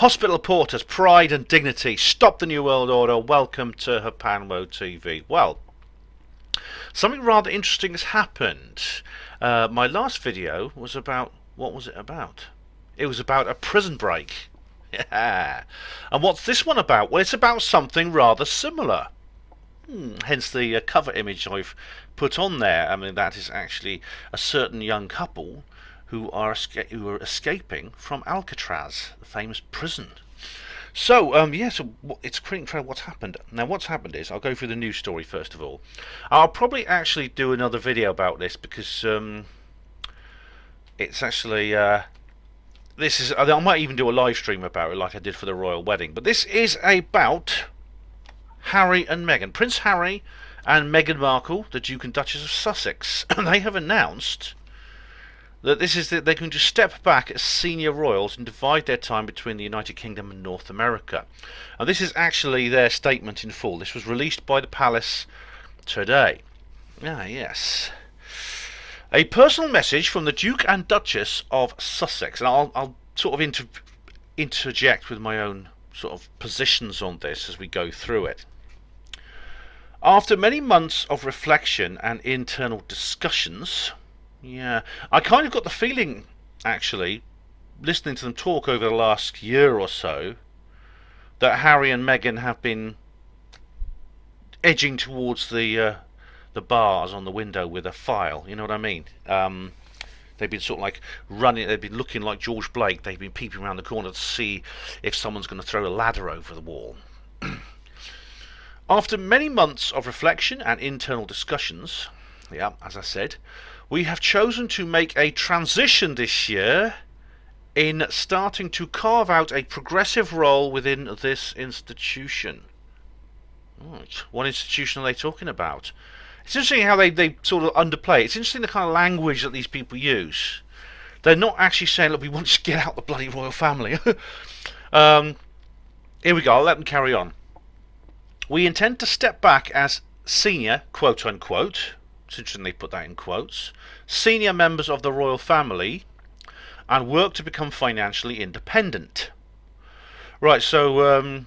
Hospital Porters, Pride and Dignity, Stop the New World Order, Welcome to Hapanwo TV. Well, something rather interesting has happened. My last video was about, what was it about? It was about a prison break. Yeah. And what's this one about? Well, it's about something rather similar. Hence the cover image I've put on there. I mean, that is actually a certain young couple who are escaping from Alcatraz, the famous prison. So, so it's pretty incredible what's happened. Now, what's happened is, I'll go through the news story first of all. I'll probably actually do another video about this because it's actually I might even do a live stream about it, like I did for the royal wedding. But this is about Harry and Meghan, Prince Harry and Meghan Markle, the Duke and Duchess of Sussex. They have announced that they're going to step back as senior royals and divide their time between the United Kingdom and North America. And this is actually their statement in full. This was released by the palace today. Ah, yes. A personal message from the Duke and Duchess of Sussex. And I'll sort of interject with my own sort of positions on this as we go through it. After many months of reflection and internal discussions, yeah, I kind of got the feeling, actually, listening to them talk over the last year or so, that Harry and Meghan have been edging towards the bars on the window with a file. You know what I mean? They've been sort of like running. They've been looking like George Blake. They've been peeping around the corner to see if someone's going to throw a ladder over the wall. After many months of reflection and internal discussions, yeah, as I said, we have chosen to make a transition this year in starting to carve out a progressive role within this institution. Right. What institution are they talking about? It's interesting how they sort of underplay. It's interesting the kind of language that these people use. They're not actually saying, look, we want to get out the bloody royal family. Here we go, I'll let them carry on. We intend to step back as senior, quote unquote, it's interesting they put that in quotes, senior members of the royal family and work to become financially independent. Right, so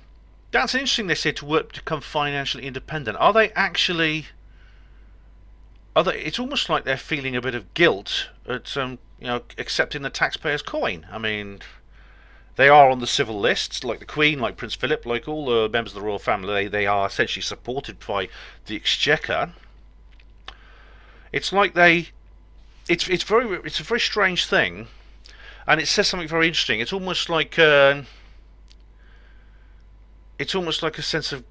that's interesting they say to work to become financially independent. Are they actually... It's almost like they're feeling a bit of guilt at accepting the taxpayer's coin. I mean, they are on the civil lists, like the Queen, like Prince Philip, like all the members of the royal family. They are essentially supported by the Exchequer. It's like it's a very strange thing, and it says something very interesting. It's almost like a sense of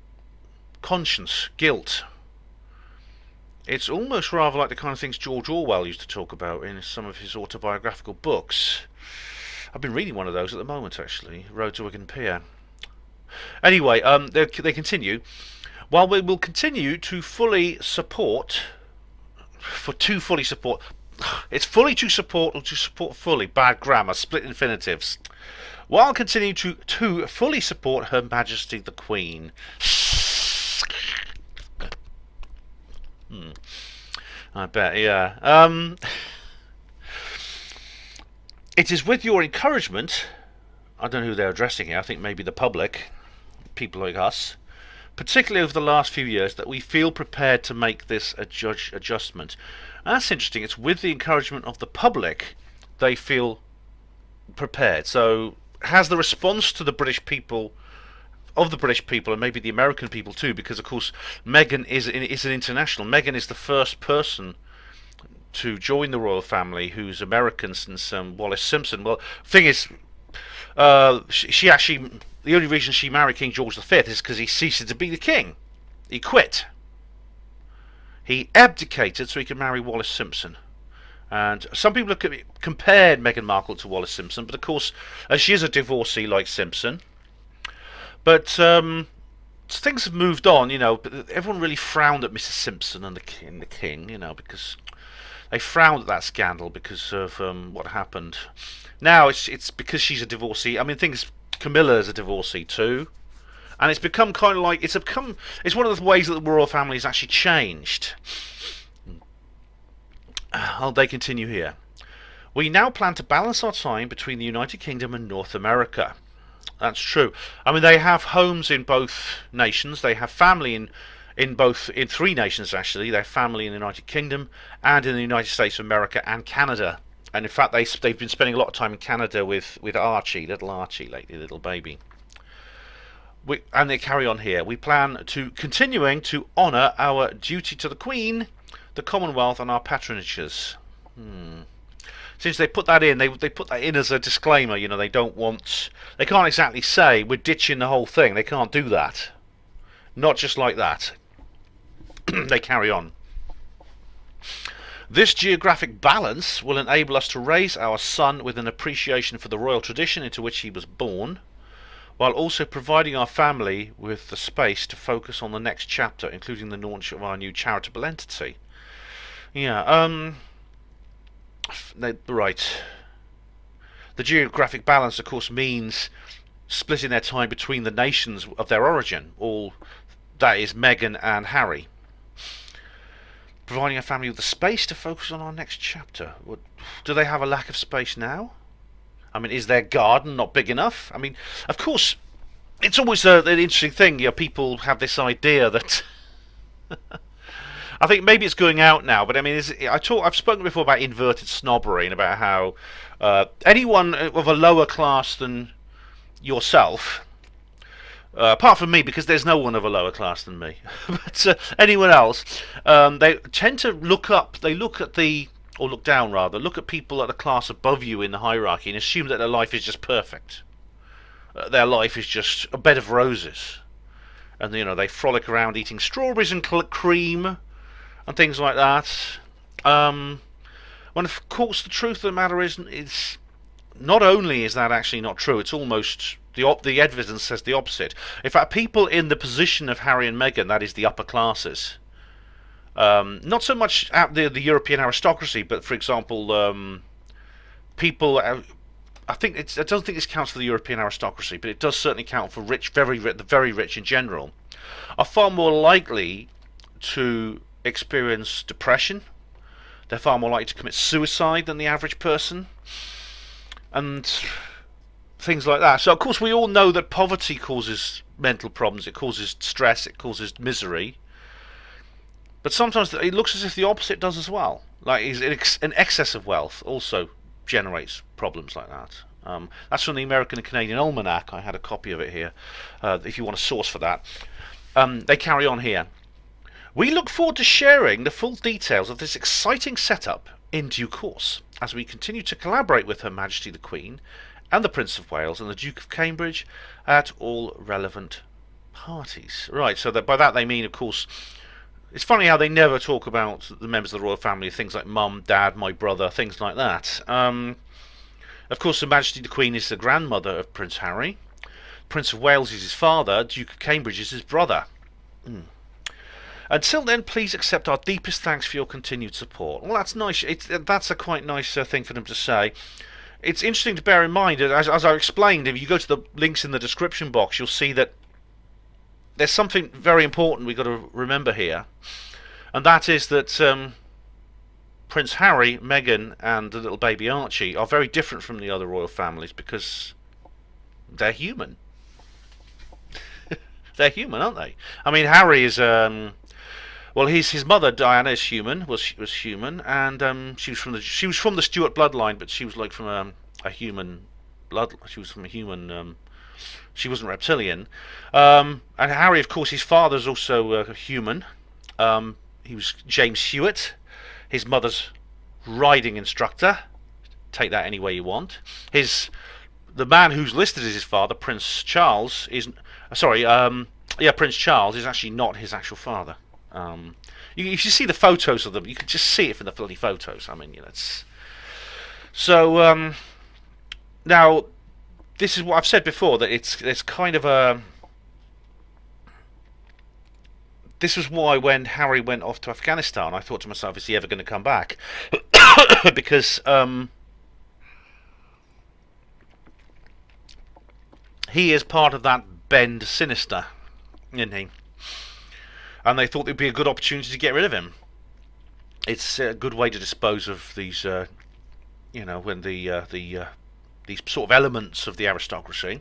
conscience, guilt. It's almost rather like the kind of things George Orwell used to talk about in some of his autobiographical books. I've been reading one of those at the moment, actually, Road to Wigan Pier. Anyway, they continue. While we will continue to fully support... It's fully to support or to support fully. Bad grammar, split infinitives. While continuing to fully support Her Majesty the Queen. I bet, yeah. It is with your encouragement, I don't know who they're addressing here, I think maybe the public, people like us, particularly over the last few years, that we feel prepared to make this adjustment. And that's interesting. It's with the encouragement of the public they feel prepared. So has the response to the British people, and maybe the American people too, because of course Meghan is an international. Meghan is the first person to join the royal family who's American since Wallis Simpson. Well, thing is, she actually, the only reason she married King George V is because he ceased to be the king. He quit. He abdicated so he could marry Wallis Simpson. And some people have compared Meghan Markle to Wallis Simpson, but of course, she is a divorcee like Simpson. But things have moved on, But everyone really frowned at Mrs. Simpson and the king, because they frowned at that scandal because of what happened. Now it's because she's a divorcee. I mean, Camilla is a divorcee too, and it's become kind of like it's one of the ways that the royal family has actually changed. They continue here. We now plan to balance our time between the United Kingdom and North America. That's true. I mean, they have homes in both nations. They have family in three nations actually. They have family in the United Kingdom and in the United States of America and Canada. And in fact, they've been spending a lot of time in Canada with Archie, little Archie lately, little baby. And they carry on here. We plan to continuing to honour our duty to the Queen, the Commonwealth, and our patronages. Since they put that in, they put that in as a disclaimer. You know, they can't exactly say we're ditching the whole thing. They can't do that. Not just like that. They carry on. This geographic balance will enable us to raise our son with an appreciation for the royal tradition into which he was born, while also providing our family with the space to focus on the next chapter, including the launch of our new charitable entity. Yeah, right. The geographic balance, of course, means splitting their time between the nations of their origin. All that is Meghan and Harry. Providing a family with the space to focus on our next chapter. Do they have a lack of space now? I mean, is their garden not big enough? I mean, of course, it's always an interesting thing. You know, people have this idea that I think maybe it's going out now, but I mean, I've spoken before about inverted snobbery and about how anyone of a lower class than yourself, apart from me, because there's no one of a lower class than me, but anyone else, they tend to look up. They look at or look down rather. Look at people at a class above you in the hierarchy and assume that their life is just perfect. Their life is just a bed of roses, and you know they frolic around eating strawberries and cream and things like that. When of course the truth of the matter is not only is that actually not true, it's almost the evidence says the opposite. In fact, people in the position of Harry and Meghan, that is the upper classes, not so much the European aristocracy, but for example, people. I don't think this counts for the European aristocracy, but it does certainly count for the very rich in general, are far more likely to experience depression. They're far more likely to commit suicide than the average person, and things like that. So of course we all know that poverty causes mental problems, it causes stress, it causes misery, but sometimes it looks as if the opposite does as well. Like an excess of wealth also generates problems like that. That's from the American and Canadian Almanac. I had a copy of it here, if you want a source for that. They carry on here. We look forward to sharing the full details of this exciting setup in due course, as we continue to collaborate with Her Majesty the Queen and the Prince of Wales and the Duke of Cambridge at all relevant parties. Right, so by that they mean, of course, it's funny how they never talk about the members of the royal family, things like mum, dad, my brother, things like that. Of course, Her Majesty the Queen is the grandmother of Prince Harry. Prince of Wales is his father. Duke of Cambridge is his brother. Until then, please accept our deepest thanks for your continued support. Well, that's nice. That's a quite nice thing for them to say. It's interesting to bear in mind, as I explained, if you go to the links in the description box, you'll see that there's something very important we've got to remember here, and that is that Prince Harry, Meghan, and the little baby Archie are very different from the other royal families because they're human. They're human, aren't they? I mean, Harry is well, his mother Diana is human. Was human, and she was from the Stuart bloodline, but she was like from a human blood. She was from a human. She wasn't reptilian. And Harry, of course, his father's also a human. He was James Hewitt, his mother's riding instructor. Take that any way you want. The man who's listed as his father, Prince Charles, is Prince Charles is actually not his actual father. If you see the photos of them, you can just see it from the bloody photos. I mean, it's so. Now, this is what I've said before, that it's kind of a. This was why when Harry went off to Afghanistan, I thought to myself, is he ever going to come back? Because he is part of that bend sinister, isn't he? And they thought it would be a good opportunity to get rid of him. It's a good way to dispose of these, when these sort of elements of the aristocracy.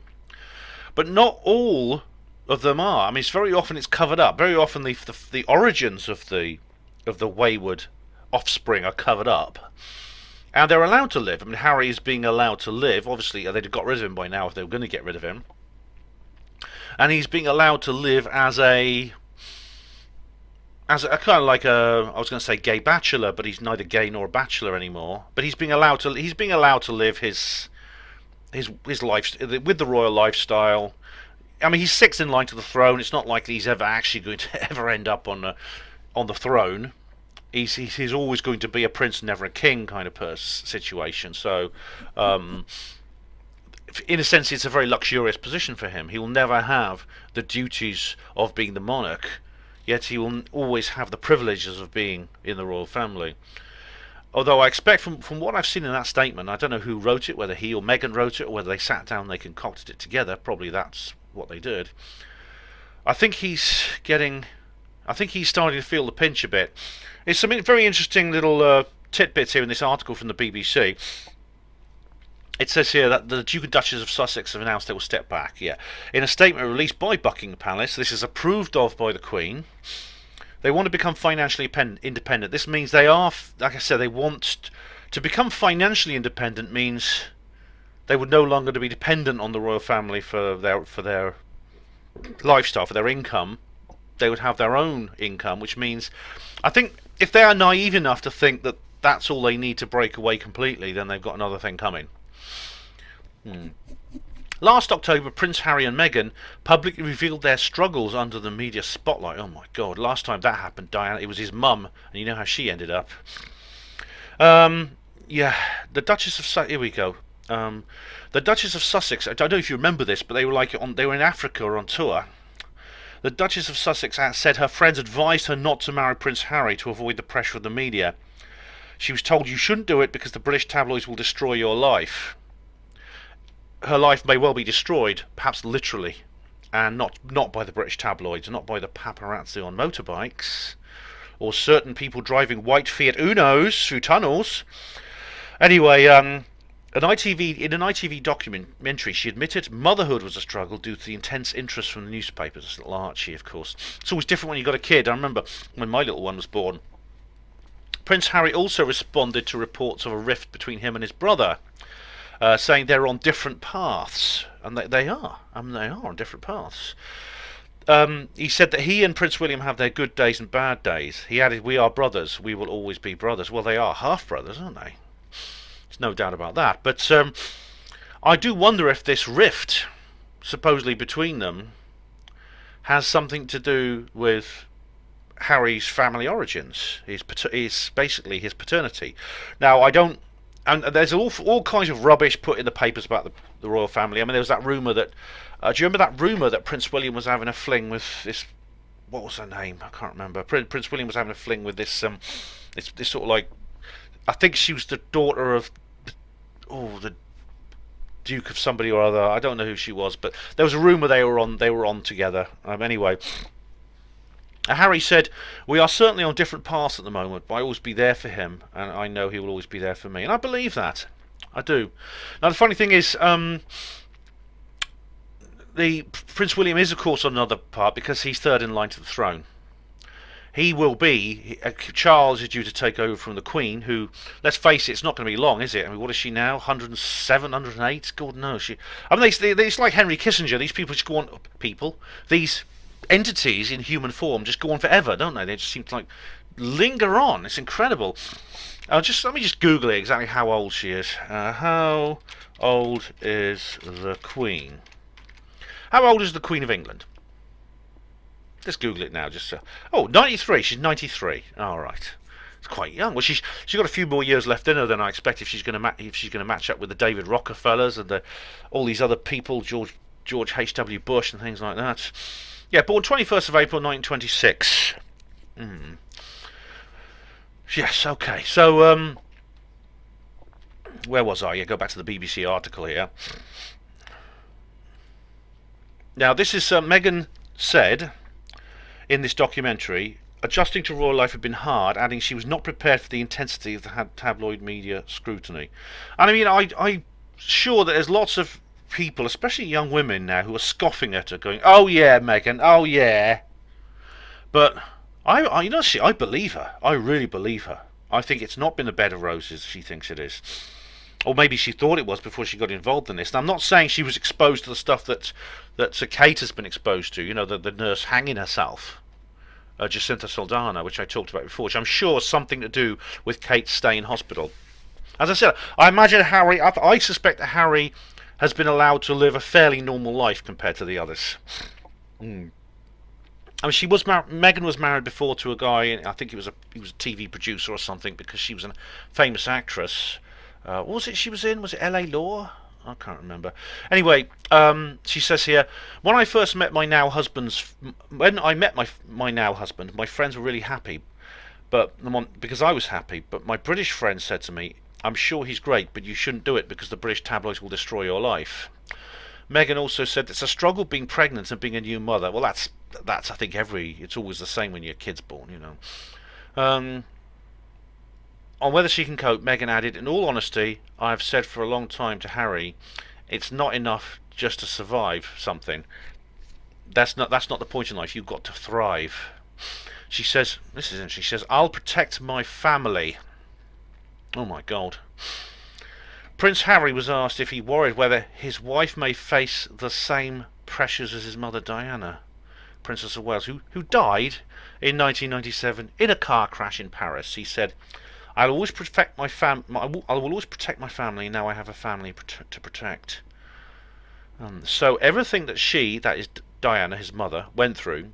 but not all of them are. I mean, it's very often it's covered up. Very often the origins of the wayward offspring are covered up, and they're allowed to live. I mean, Harry is being allowed to live. Obviously, they'd have got rid of him by now if they were going to get rid of him, and he's being allowed to live as a kind of like I was going to say gay bachelor, but he's neither gay nor a bachelor anymore. But he's being allowed to live his life with the royal lifestyle. I mean, he's sixth in line to the throne. It's not like he's ever actually going to ever end up on the throne. He's always going to be a prince, never a king kind of situation. So, in a sense, it's a very luxurious position for him. He will never have the duties of being the monarch, yet he will always have the privileges of being in the royal family. Although I expect from what I've seen in that statement, I don't know who wrote it, whether he or Meghan wrote it, or whether they sat down and they concocted it together. Probably that's what they did. I think he's starting to feel the pinch a bit. There's some very interesting little tidbits here in this article from the BBC. It says here that the Duke and Duchess of Sussex have announced they will step back. Yeah, in a statement released by Buckingham Palace, this is approved of by the Queen. They want to become financially independent. This means they are, like I said, they want to become financially independent. Means they would no longer be dependent on the royal family for their lifestyle, for their income. They would have their own income, which means, I think, if they are naive enough to think that that's all they need to break away completely, then they've got another thing coming. Last October, Prince Harry and Meghan publicly revealed their struggles under the media spotlight. Oh my God! Last time that happened, Diana, it was his mum, and you know how she ended up. Yeah, the Duchess of Sussex. Here we go. The Duchess of Sussex. I don't know if you remember this, but they were in Africa or on tour. The Duchess of Sussex said her friends advised her not to marry Prince Harry to avoid the pressure of the media. She was told you shouldn't do it because the British tabloids will destroy your life. Her life may well be destroyed, perhaps literally, and not by the British tabloids, not by the paparazzi on motorbikes, or certain people driving white Fiat Unos through tunnels. Anyway, in an ITV documentary, she admitted motherhood was a struggle due to the intense interest from the newspapers. Little Archie, of course. It's always different when you've got a kid. I remember when my little one was born. Prince Harry also responded to reports of a rift between him and his brother, saying they're on different paths, and they are. I mean, they are on different paths. He said that he and Prince William have their good days and bad days. He added, "We are brothers. We will always be brothers." Well, they are half brothers, aren't they? There's no doubt about that. But I do wonder if this rift, supposedly between them, has something to do with Harry's family origins. Basically his paternity. Now, I don't. And there's all kinds of rubbish put in the papers about the royal family. I mean, there was that rumour that... do you remember that rumour that Prince William was having a fling with this... What was her name? I can't remember. Prince William was having a fling with this this sort of like... I think she was the daughter of... the Duke of somebody or other. I don't know who she was, but there was a rumour they were on together. Anyway... Harry said, "We are certainly on different paths at the moment, but I will always be there for him, and I know he will always be there for me." And I believe that. I do. Now, the funny thing is, the Prince William is, of course, on another part because he's third in line to the throne. He will be. Charles is due to take over from the Queen, who, let's face it, it's not going to be long, is it? I mean, what is she now? 107, 108? God knows. I mean, it's like Henry Kissinger. These people just go on. These entities in human form just go on forever, don't they? They just seem to like linger on. It's incredible. Let me just Google it exactly how old she is. How old is the Queen? How old is the Queen of England? Let's Google it now. 93. She's 93. All right. It's quite young. Well, she's got a few more years left in her than I expect if she's going to match up with the David Rockefellers and all these other people, George H.W. Bush and things like that. Yeah, born 21st of April 1926. Yes, okay. So, where was I? Yeah, go back to the BBC article here. Now, this is Meghan said in this documentary, adjusting to royal life had been hard, adding she was not prepared for the intensity of the tabloid media scrutiny. And I mean, I'm sure that there's lots of people, especially young women now, who are scoffing at her, going, "Oh yeah, Meghan, oh yeah." But you know, I believe her. I really believe her. I think it's not been a bed of roses she thinks it is. Or maybe she thought it was before she got involved in this. And I'm not saying she was exposed to the stuff that Sir Kate has been exposed to. You know, the nurse hanging herself, Jacinta Saldana, which I talked about before, which I'm sure is something to do with Kate's stay in hospital. As I said, I imagine Harry. I suspect that Harry has been allowed to live a fairly normal life compared to the others. Mm. I mean, Meghan was married before to a guy, and I think he was a TV producer or something, because she was a famous actress. What was it she was in? Was it L.A. Law? I can't remember. Anyway, she says here, when I first met my now husband's, when I met my now husband, my friends were really happy, because I was happy. But my British friend said to me, "I'm sure he's great, but you shouldn't do it because the British tabloids will destroy your life." Meghan also said it's a struggle being pregnant and being a new mother. Well, that's I think it's always the same when your kid's born, you know. On whether she can cope, Meghan added, "In all honesty, I have said for a long time to Harry, it's not enough just to survive something. That's not the point in life. You've got to thrive." She says, this is interesting, she says, "I'll protect my family." Oh my God. Prince Harry was asked if he worried whether his wife may face the same pressures as his mother Diana, Princess of Wales, who died in 1997 in a car crash in Paris. He said, I will always protect my family. Now I have a family to protect." So everything that is Diana, his mother, went through,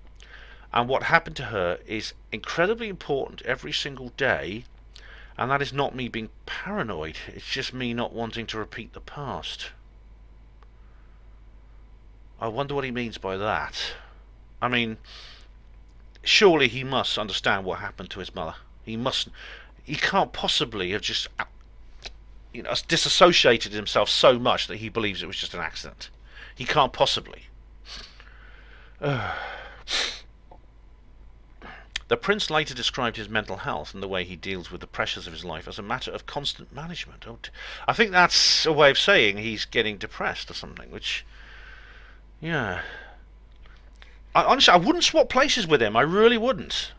and what happened to her, is incredibly important every single day. And that is not me being paranoid. It's just me not wanting to repeat the past. I wonder what he means by that. I mean, surely he must understand what happened to his mother. He can't possibly have just, disassociated himself so much that he believes it was just an accident. He can't possibly. The prince later described his mental health and the way he deals with the pressures of his life as a matter of constant management. I think that's a way of saying he's getting depressed or something, which, yeah. Honestly, I wouldn't swap places with him. I really wouldn't.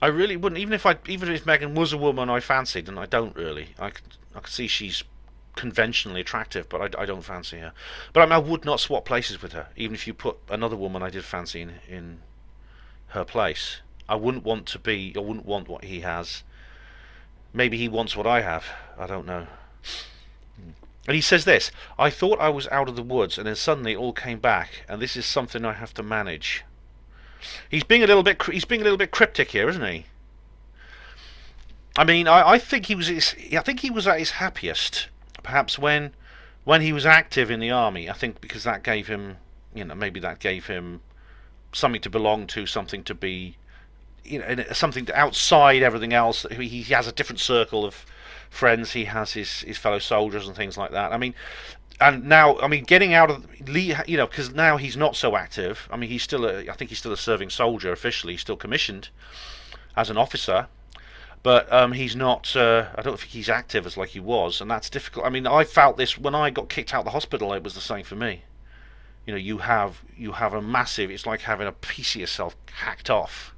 I really wouldn't. Even if Meghan was a woman I fancied, and I don't really. I can see she's conventionally attractive, but I don't fancy her. But I would not swap places with her, even if you put another woman I did fancy in her place. I wouldn't want what he has. Maybe he wants what I have. I don't know. And he says this: "I thought I was out of the woods, and then suddenly it all came back, and this is something I have to manage." He's being a little bit cryptic here, isn't he? I mean, I think he was at his happiest, perhaps when he was active in the army. I think because that gave him, maybe that gave him something to belong to, something to be, something outside everything else. He has a different circle of friends. He has his fellow soldiers and things like that. I mean, and now, getting out of, because now he's not so active. I mean, I think he's still a serving soldier officially. He's still commissioned as an officer, but he's not. I don't think he's active as like he was, and that's difficult. I mean, I felt this when I got kicked out of the hospital. It was the same for me. You have a massive. It's like having a piece of yourself hacked off,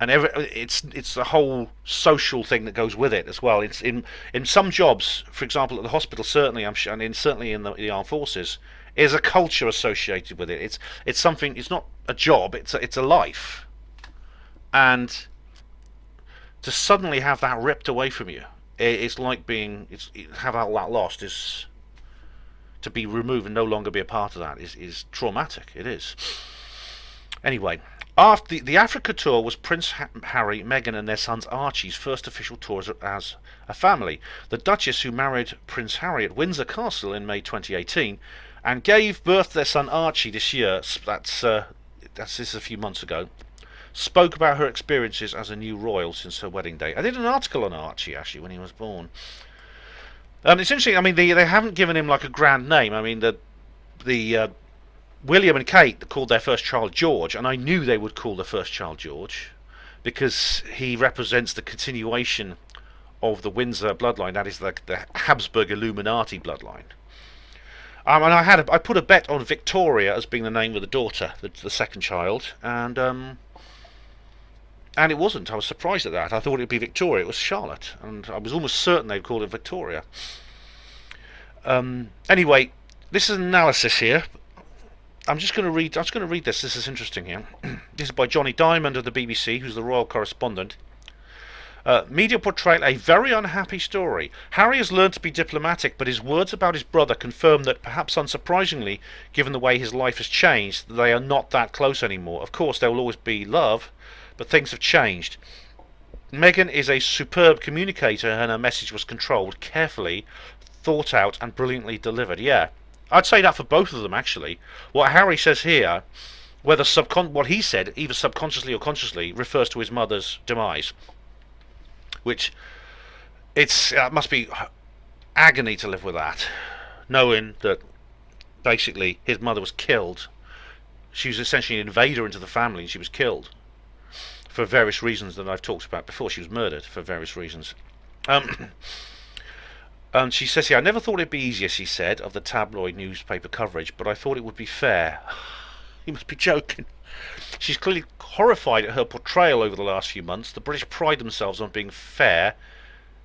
and it's the whole social thing that goes with it as well. It's in some jobs, for example, at the hospital. Certainly, certainly in the armed forces, is a culture associated with it. It's something. It's not a job. It's a life, and to suddenly have that ripped away from you, it's like have that lost is. To be removed and no longer be a part of that is traumatic. It is. Anyway, after the Africa tour was Prince Harry, Meghan and their sons Archie's first official tour as a family. The Duchess, who married Prince Harry at Windsor Castle in May 2018 and gave birth to their son Archie this year, this is a few months ago, spoke about her experiences as a new royal since her wedding day. I did an article on Archie actually when he was born. It's interesting. I mean, they haven't given him like a grand name. I mean, the William and Kate called their first child George, and I knew they would call the first child George because he represents the continuation of the Windsor bloodline. That is the Habsburg Illuminati bloodline. And I put a bet on Victoria as being the name of the daughter, the second child, and it wasn't. I was surprised at that. I thought it would be Victoria. It was Charlotte, and I was almost certain they'd call it Victoria. Anyway, this is an analysis here. I'm just going to read this. This is interesting here. This is by Johnny Diamond of the BBC, who's the royal correspondent. Media portray a very unhappy story. Harry has learned to be diplomatic, but his words about his brother confirm that, perhaps unsurprisingly, given the way his life has changed, they are not that close anymore. Of course, there will always be love, but things have changed. Meghan is a superb communicator, and her message was controlled, carefully thought out, and brilliantly delivered. Yeah, I'd say that for both of them, actually. What Harry says here, whether what he said, either subconsciously or consciously, refers to his mother's demise. Which, it must be agony to live with that, knowing that basically his mother was killed. She was essentially an invader into the family, and she was killed for various reasons that I've talked about before. She was murdered for various reasons. And she says here, I never thought it'd be easier, she said, of the tabloid newspaper coverage, but I thought it would be fair. You must be joking. She's clearly horrified at her portrayal over the last few months. The British pride themselves on being fair,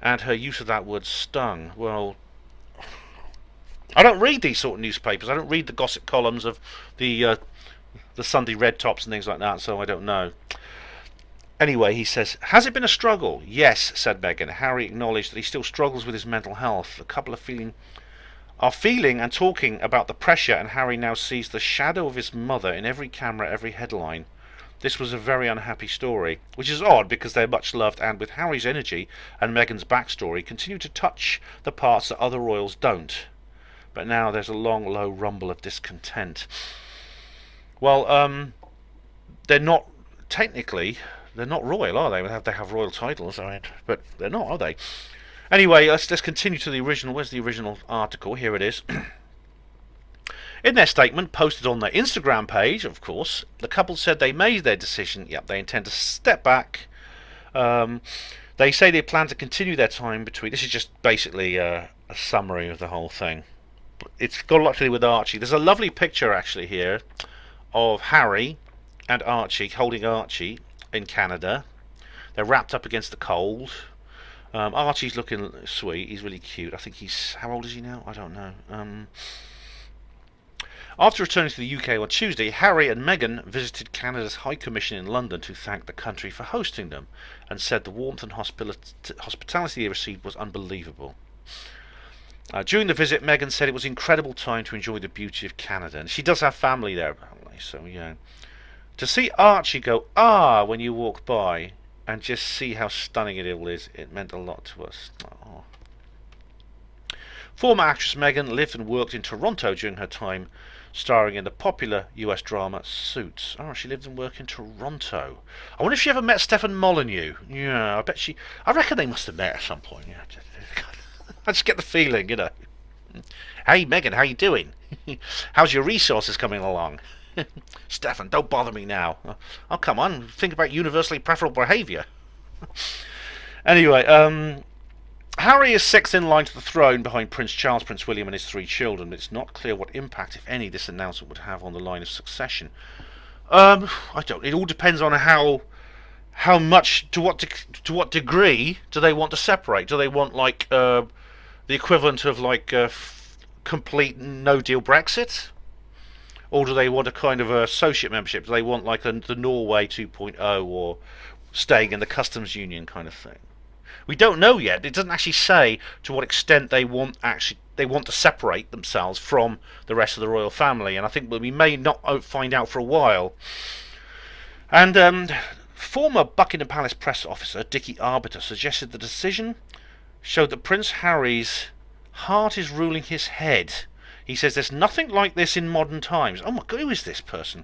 and her use of that word stung. Well, I don't read these sort of newspapers. I don't read the gossip columns of the Sunday red tops and things like that, so I don't know. Anyway, he says, has it been a struggle? Yes, said Meghan. Harry acknowledged that he still struggles with his mental health. The couple are feeling and talking about the pressure, and Harry now sees the shadow of his mother in every camera, every headline. This was a very unhappy story, which is odd because they're much loved, and with Harry's energy and Meghan's backstory, continue to touch the parts that other royals don't. But now there's a long, low rumble of discontent. Well, they're not technically. They're not royal, are they? They have royal titles, but they're not, are they? Anyway, let's continue to the original. Where's the original article? Here it is. In their statement, posted on their Instagram page, of course, the couple said they made their decision. Yep, they intend to step back. They say they plan to continue their time between. This is just basically a summary of the whole thing. It's got a lot to do with Archie. There's a lovely picture, actually, here of Harry and Archie, holding Archie in Canada. They're wrapped up against the cold. Archie's looking sweet. He's really cute. I think how old is he now? I don't know. After returning to the UK on Tuesday, Harry and Meghan visited Canada's High Commission in London to thank the country for hosting them, and said the warmth and hospitality they received was unbelievable. During the visit, Meghan said it was an incredible time to enjoy the beauty of Canada, and she does have family there apparently, so yeah. To see Archie go, when you walk by, and just see how stunning it all is, it meant a lot to us. Oh. Former actress Meghan lived and worked in Toronto during her time starring in the popular US drama Suits. Oh, she lived and worked in Toronto. I wonder if she ever met Stefan Molyneux. Yeah, I reckon they must have met at some point. Yeah, I just get the feeling, you know. Hey, Meghan, how you doing? How's your resources coming along? Stefan, don't bother me now. Oh, come on, think about universally preferable behaviour. Anyway, Harry is sixth in line to the throne behind Prince Charles, Prince William and his 3 children. It's not clear what impact, if any, this announcement would have on the line of succession. I don't. It all depends on how much, to what degree do they want to separate? Do they want like the equivalent of like complete no-deal Brexit? Or do they want a kind of associate membership? Do they want like the Norway 2.0 or staying in the customs union kind of thing? We don't know yet. It doesn't actually say to what extent they want to separate themselves from the rest of the royal family, and I think we may not find out for a while. And former Buckingham Palace press officer Dickie Arbiter suggested the decision showed that Prince Harry's heart is ruling his head. He says there's nothing like this in modern times. Oh my God, who is this person?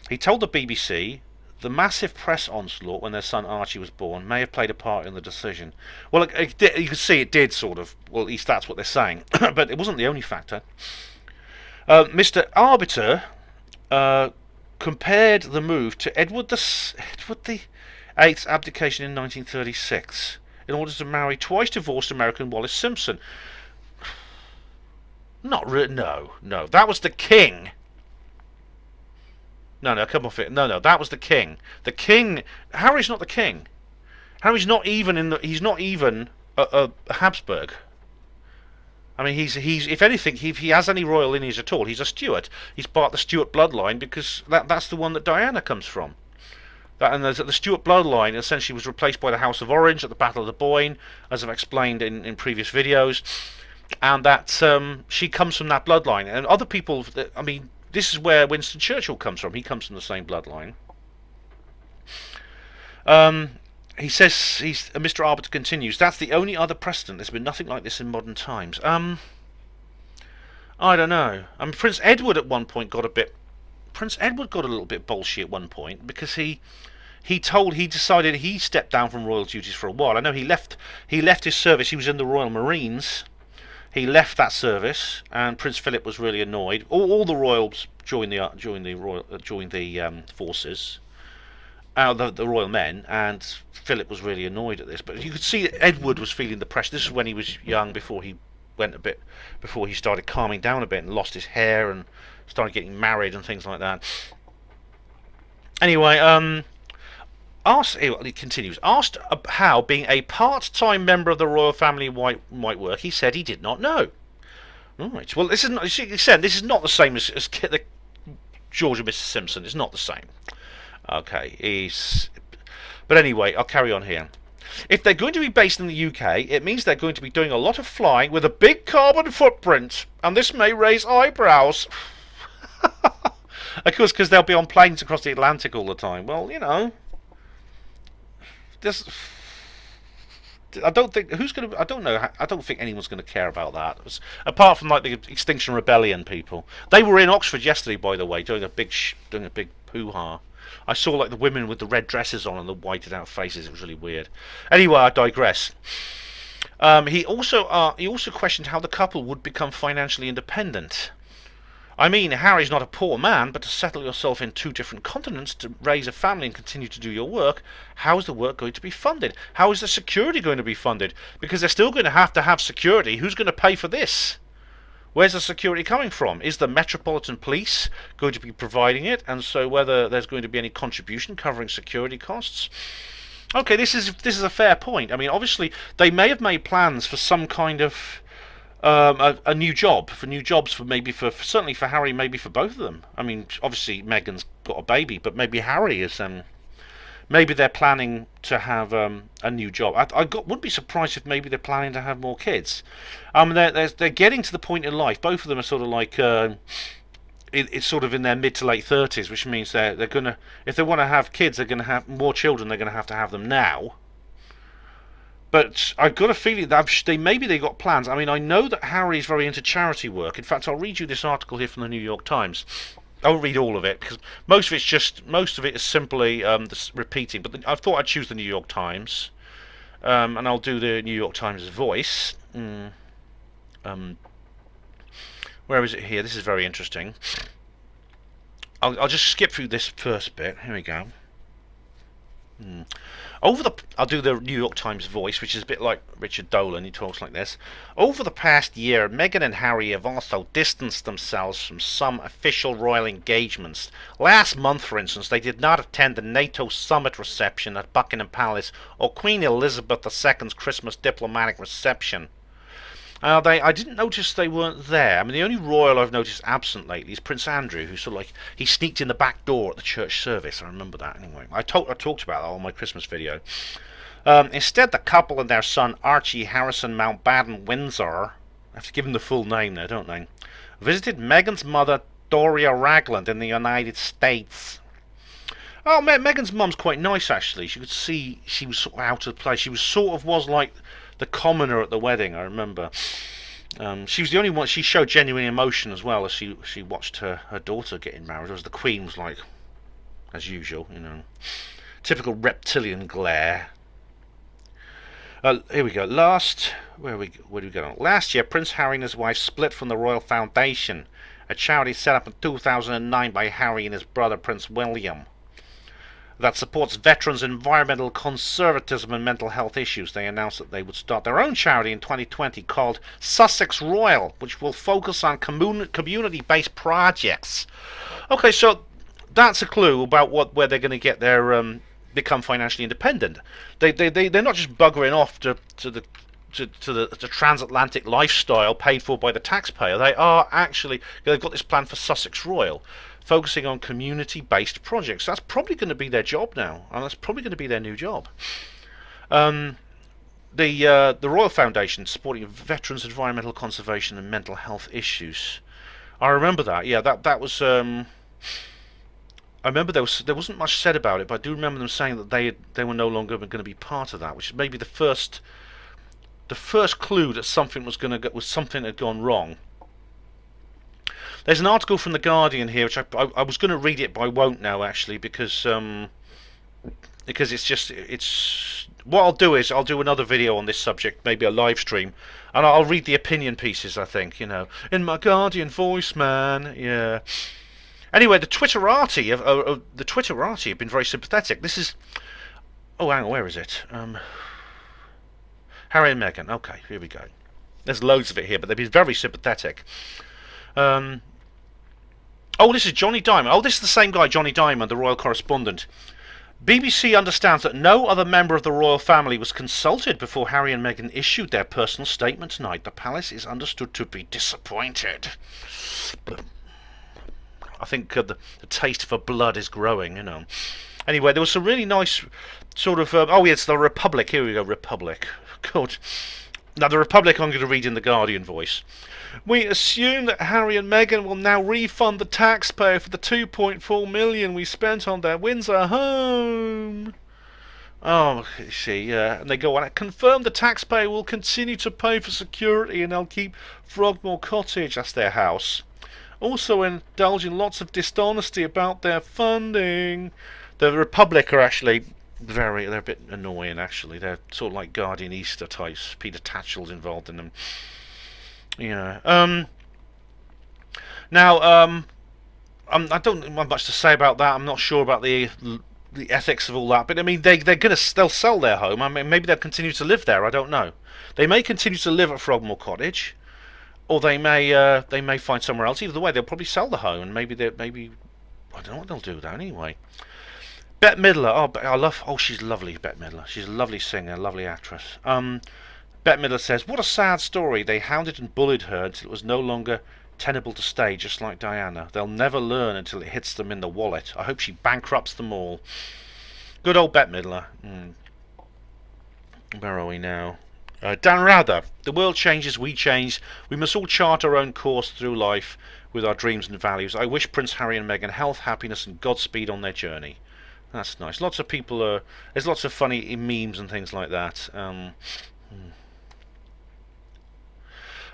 He told the BBC the massive press onslaught when their son Archie was born may have played a part in the decision. Well, you can see it did sort of. Well, at least that's what they're saying. But it wasn't the only factor. Mr. Arbiter compared the move to Edward the Eighth's abdication in 1936. in order to marry twice divorced American Wallis Simpson. Not really. No. That was the king. No. Come off it. No. That was the king. The king. Harry's not the king. Harry's not even in the. He's not even a Habsburg. I mean, he's if anything, if he has any royal lineage at all, he's a Stuart. He's part of the Stuart bloodline because that's the one that Diana comes from. And the Stuart bloodline essentially was replaced by the House of Orange at the Battle of the Boyne, as I've explained in previous videos, and that she comes from that bloodline. And other people, I mean, this is where Winston Churchill comes from. He comes from the same bloodline. He says, Mr. Arbiter continues, that's the only other precedent. There's been nothing like this in modern times. I don't know. I mean, Prince Edward at one point got a little bit bolshy at one point because he decided he stepped down from royal duties for a while. I know he left his service. He was in the Royal Marines. He left that service, and Prince Philip was really annoyed. All the royals joined the forces, the royal men, and Philip was really annoyed at this. But you could see that Edward was feeling the pressure. This is when he was young, before he started calming down a bit and lost his hair and started getting married and things like that. Anyway, he continues. Asked how being a part-time member of the royal family might work, he said he did not know. Right. Well, this is not. He said this is not the same as the George and Mrs. Simpson. It's not the same. Okay. But anyway, I'll carry on here. If they're going to be based in the UK, it means they're going to be doing a lot of flying with a big carbon footprint, and this may raise eyebrows. Of course, because they'll be on planes across the Atlantic all the time. Well, you know, this. I don't think I don't know. I don't think anyone's going to care about that. Apart from like the Extinction Rebellion people. They were in Oxford yesterday, by the way, doing a big hoo-ha. I saw like the women with the red dresses on and the whited out faces. It was really weird. Anyway, I digress. He also questioned how the couple would become financially independent. I mean, Harry's not a poor man, but to settle yourself in 2 different continents to raise a family and continue to do your work, how is the work going to be funded? How is the security going to be funded? Because they're still going to have security. Who's going to pay for this? Where's the security coming from? Is the Metropolitan Police going to be providing it? And so whether there's going to be any contribution covering security costs? Okay, this is a fair point. I mean, obviously, they may have made plans for some kind of a new job, certainly for Harry, maybe for both of them. I mean, obviously Meghan's got a baby, but maybe Harry is. Maybe they're planning to have a new job. Wouldn't be surprised if maybe they're planning to have more kids. They're getting to the point in life. Both of them are sort of like it's sort of in their mid to late 30s, which means they're gonna, if they want to have kids, they're gonna have more children. They're gonna have them now. But I've got a feeling that maybe they got plans. I mean, I know that Harry's very into charity work. In fact, I'll read you this article here from the New York Times. I won't read all of it because most of it is simply repeating. But I thought I'd choose the New York Times, and I'll do the New York Times voice. Where is it here? This is very interesting. I'll just skip through this first bit. Here we go. I'll do the New York Times voice, which is a bit like Richard Dolan. He talks like this. Over the past year, Meghan and Harry have also distanced themselves from some official royal engagements. Last month, for instance, they did not attend the NATO summit reception at Buckingham Palace or Queen Elizabeth II's Christmas diplomatic reception. I didn't notice they weren't there. I mean, the only royal I've noticed absent lately is Prince Andrew, who sort of like, he sneaked in the back door at the church service. I remember that anyway. I talked about that on my Christmas video. Instead, the couple and their son Archie Harrison Mountbatten Windsor, I have to give him the full name now, don't I, visited Meghan's mother Doria Ragland in the United States. Oh, Meghan's mum's quite nice, actually. You could see she was sort of out of place. She was like the commoner at the wedding, I remember. She was the only one. She showed genuine emotion as well as she watched her daughter getting married. Whereas the Queen was like, as usual, you know, typical reptilian glare. Here we go. Where do we go on? Last year, Prince Harry and his wife split from the Royal Foundation, a charity set up in 2009 by Harry and his brother Prince William. that supports veterans, environmental conservatism and mental health issues. They announced that they would start their own charity in 2020 called Sussex Royal, which will focus on community-based projects. Okay, so that's a clue about where they're going to get their become financially independent. They're not just buggering off to the transatlantic lifestyle paid for by the taxpayer. They are actually, they've got this plan for Sussex Royal, focusing on community-based projects. That's probably going to be their job now, and that's probably going to be their new job. The Royal Foundation supporting veterans, environmental conservation, and mental health issues. I remember that. Yeah, that was. I remember there wasn't much said about it, but I do remember them saying that they were no longer going to be part of that, which is maybe the first clue that something something had gone wrong. There's an article from the Guardian here, which I was going to read it, but I won't now actually, because it's what I'll do is I'll do another video on this subject, maybe a live stream, and I'll read the opinion pieces. I think, in my Guardian voice, man. Yeah. Anyway, the Twitterati have been very sympathetic. This is, oh, hang on, where is it? Harry and Meghan. Okay, here we go. There's loads of it here, but they've been very sympathetic. Oh, this is Johnny Diamond. Oh, this is the same guy, Johnny Diamond, the royal correspondent. BBC understands that no other member of the royal family was consulted before Harry and Meghan issued their personal statement tonight. The palace is understood to be disappointed. I think the taste for blood is growing, Anyway, there was some really nice sort of... oh, yes, the Republic. Here we go, Republic. God. Now, the Republic I'm going to read in the Guardian voice. We assume that Harry and Meghan will now refund the taxpayer for the $2.4 million we spent on their Windsor home. Oh, you see, yeah. And they go on. Confirm the taxpayer will continue to pay for security and they'll keep Frogmore Cottage as their house. Also indulge in lots of dishonesty about their funding. The Republic are actually they're a bit annoying, actually. They're sort of like Guardian Easter types. Peter Tatchell's involved in them. Now, I don't have much to say about that. I'm not sure about the ethics of all that, but I mean, they'll sell their home. I mean, maybe they'll continue to live there. I don't know. They may continue to live at Frogmore Cottage, or they may find somewhere else. Either way, they'll probably sell the home, and maybe I don't know what they'll do with that anyway. Bette Midler. Oh, she's lovely, Bette Midler. She's a lovely singer, lovely actress. Bette Midler says, what a sad story. They hounded and bullied her until it was no longer tenable to stay, just like Diana. They'll never learn until it hits them in the wallet. I hope she bankrupts them all. Good old Bette Midler. Where are we now? Dan Rather. The world changes, we change. We must all chart our own course through life with our dreams and values. I wish Prince Harry and Meghan health, happiness and Godspeed on their journey. That's nice. Lots of people there's lots of funny memes and things like that.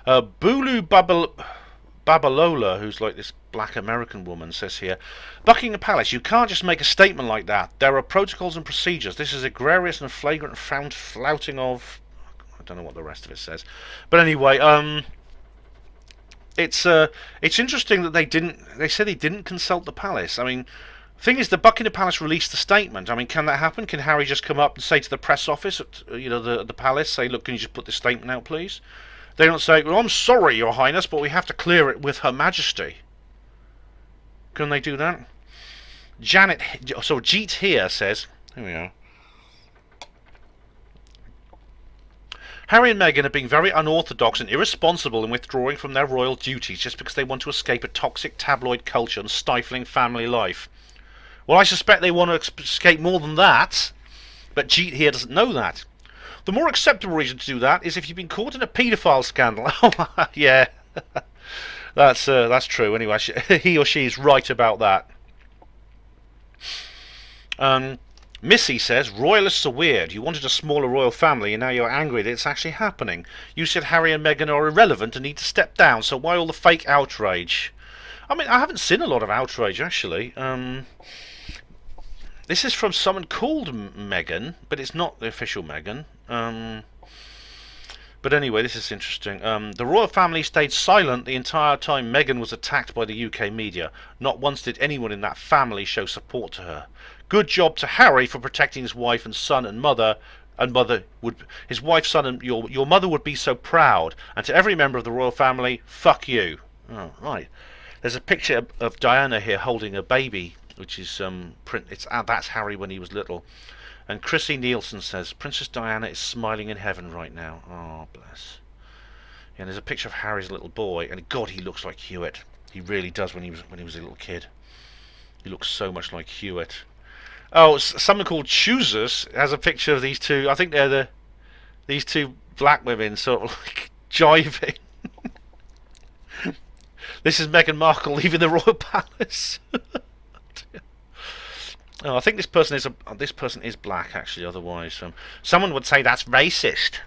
Bulu Babalola, who's like this black American woman, says here, Buckingham Palace, you can't just make a statement like that. There are protocols and procedures. This is egregious and flagrant flouting of... I don't know what the rest of it says. But anyway, it's interesting that they said they didn't consult the palace. I mean, the thing is, the Buckingham Palace released a statement. I mean, can that happen? Can Harry just come up and say to the press office at the palace, say, look, can you just put this statement out, please? They don't say, well, I'm sorry, Your Highness, but we have to clear it with Her Majesty. Can they do that? Jeet here says, here we are. Harry and Meghan are being very unorthodox and irresponsible in withdrawing from their royal duties just because they want to escape a toxic tabloid culture and stifling family life. Well, I suspect they want to escape more than that, but Jeet here doesn't know that. The more acceptable reason to do that is if you've been caught in a paedophile scandal. Yeah, that's true. Anyway, he or she is right about that. Missy says, Royalists are weird. You wanted a smaller royal family and now you're angry that it's actually happening. You said Harry and Meghan are irrelevant and need to step down, so why all the fake outrage? I mean, I haven't seen a lot of outrage, actually. This is from someone called Meghan, but it's not the official Meghan. But anyway, this is interesting. The royal family stayed silent the entire time Meghan was attacked by the UK media. Not once did anyone in that family show support to her. Good job to Harry for protecting his wife and son and mother. And mother would, his wife, son, and your mother would be so proud. And to every member of the royal family, fuck you. Oh, right. There's a picture of Diana here holding a baby, which is that's Harry when he was little. And Chrissy Nielsen says Princess Diana is smiling in heaven right now. Oh, bless. Yeah, and there's a picture of Harry's little boy, and God, he looks like Hewitt. He really does when he was a little kid. He looks so much like Hewitt. Oh, someone called Choosers has a picture of these two. I think they're these two black women sort of like jiving. This is Meghan Markle leaving the royal palace. Oh, I think this person is black actually. Otherwise, someone would say that's racist.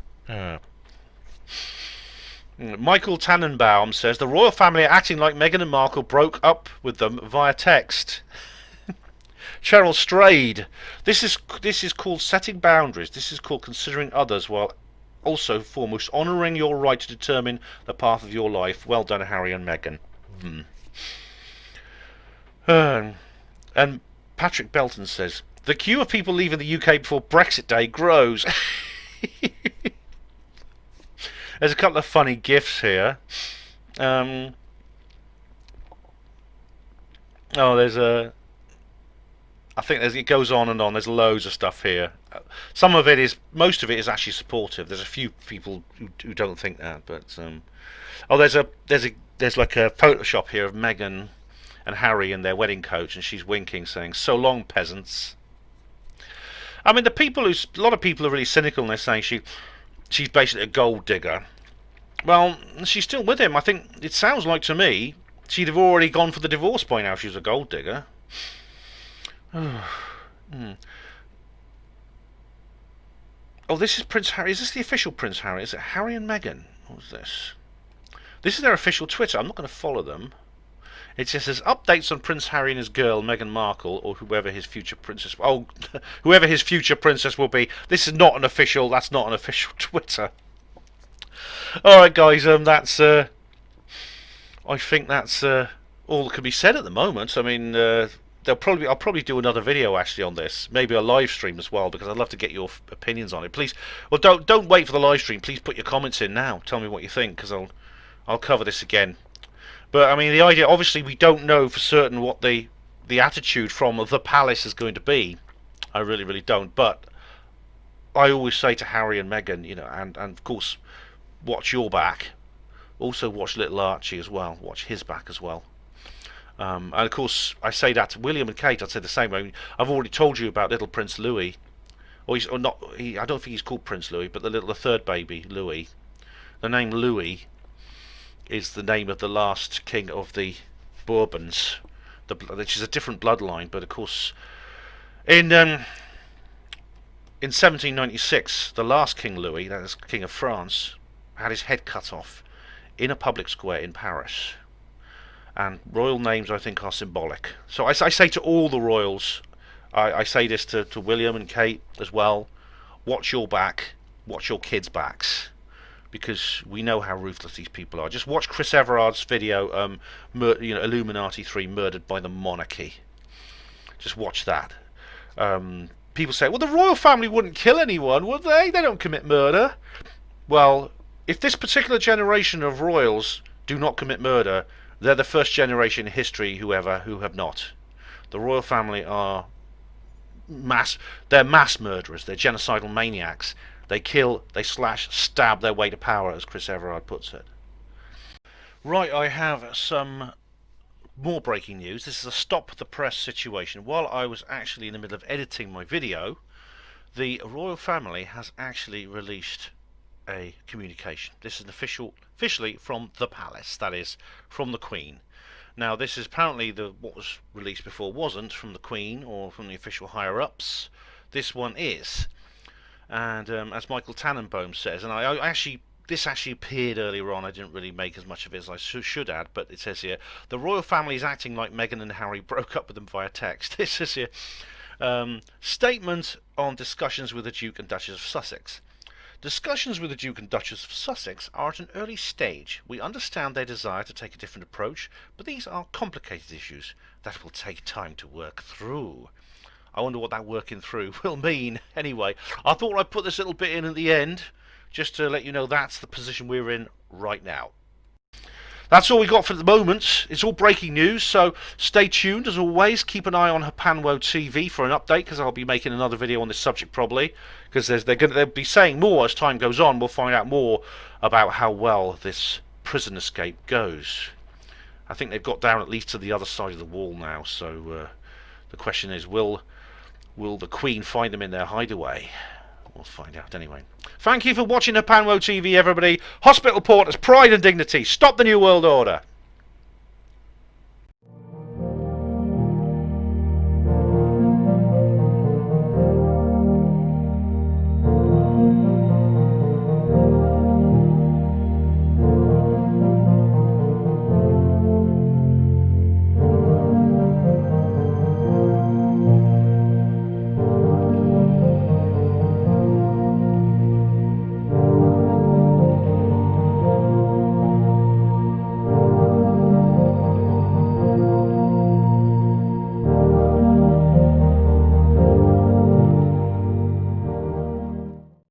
Michael Tannenbaum says the royal family are acting like Meghan and Markle broke up with them via text. Cheryl Strayed. This is called setting boundaries. This is called considering others while also foremost honouring your right to determine the path of your life. Well done, Harry and Meghan. And Patrick Belton says the queue of people leaving the UK before Brexit Day grows. There's a couple of funny gifs here. There's I think it goes on and on. There's loads of stuff here. Most of it is actually supportive. There's a few people who don't think that, but there's like a Photoshop here of Meghan and Harry in their wedding coach, and she's winking, saying "So long, peasants." I mean, a lot of people are really cynical, and they're saying she's basically a gold digger. Well, she's still with him. I think it sounds like to me she'd have already gone for the divorce by now if she was a gold digger. Oh, this is Prince Harry. Is this the official Prince Harry? Is it Harry and Meghan? What's this? This is their official Twitter. I'm not going to follow them. It just says updates on Prince Harry and his girl Meghan Markle, or whoever his future princess. Oh, whoever his future princess will be. This is not an official. That's not an official Twitter. All right, guys. That's. I think that's all that can be said at the moment. I mean, I'll probably do another video actually on this, maybe a live stream as well, because I'd love to get your opinions on it. Please, well, don't wait for the live stream. Please put your comments in now. Tell me what you think, because I'll cover this again. But I mean, the idea, obviously, we don't know for certain what the attitude from the palace is going to be. I really, really don't. But I always say to Harry and Meghan, and of course, watch your back. Also, watch little Archie as well. Watch his back as well. And of course, I say that to William and Kate. I'd say the same. I mean, I've already told you about little Prince Louis, I don't think he's called Prince Louis, but the third baby, Louis. The name Louis is the name of the last king of the Bourbons, which is a different bloodline. But of course, in 1796, the last King Louis, that is King of France, had his head cut off in a public square in Paris. And royal names, I think, are symbolic. So I say to all the royals, I say this to William and Kate as well, watch your back, watch your kids' backs, because we know how ruthless these people are. Just watch Chris Everard's video, Illuminati 3 murdered by the monarchy. Just watch that. People say, well, the royal family wouldn't kill anyone, would they? They don't commit murder. Well, if this particular generation of royals do not commit murder, they're the first generation in history who have not. The royal family are they're mass murderers, they're genocidal maniacs. They kill, they slash, stab their way to power, as Chris Everard puts it. Right, I have some more breaking news. This is a stop the press situation. While I was actually in the middle of editing my video, the royal family has actually released a communication. This is officially from the palace, that is, from the Queen. Now, this is apparently what was released before wasn't from the Queen or from the official higher-ups. This one is. And as Michael Tannenbaum says, and this actually appeared earlier on, I didn't really make as much of it as I should add, but it says here, the royal family is acting like Meghan and Harry broke up with them via text. This says here, statement on discussions with the Duke and Duchess of Sussex. Discussions with the Duke and Duchess of Sussex are at an early stage. We understand their desire to take a different approach, but these are complicated issues that will take time to work through. I wonder what that working through will mean. Anyway, I thought I'd put this little bit in at the end, just to let you know that's the position we're in right now. That's all we got for the moment. It's all breaking news, so stay tuned as always. Keep an eye on Hapanwo TV for an update, because I'll be making another video on this subject probably, because they'll be saying more as time goes on. We'll find out more about how well this prison escape goes. I think they've got down at least to the other side of the wall now, so the question is, will the Queen find them in their hideaway? We'll find out anyway. Thank you for watching Hapanwo TV, everybody. Hospital Porters, pride and dignity. Stop the New World Order.